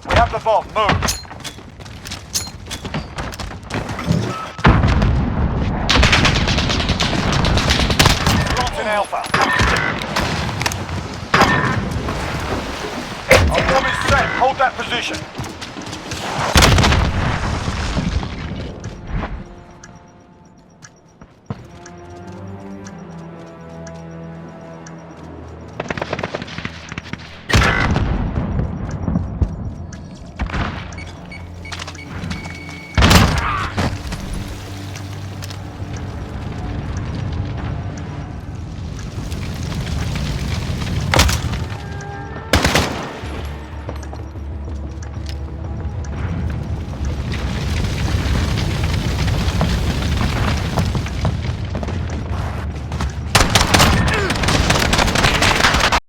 We have the bomb. Move. Planting Alpha. Our bomb is set. Hold that position.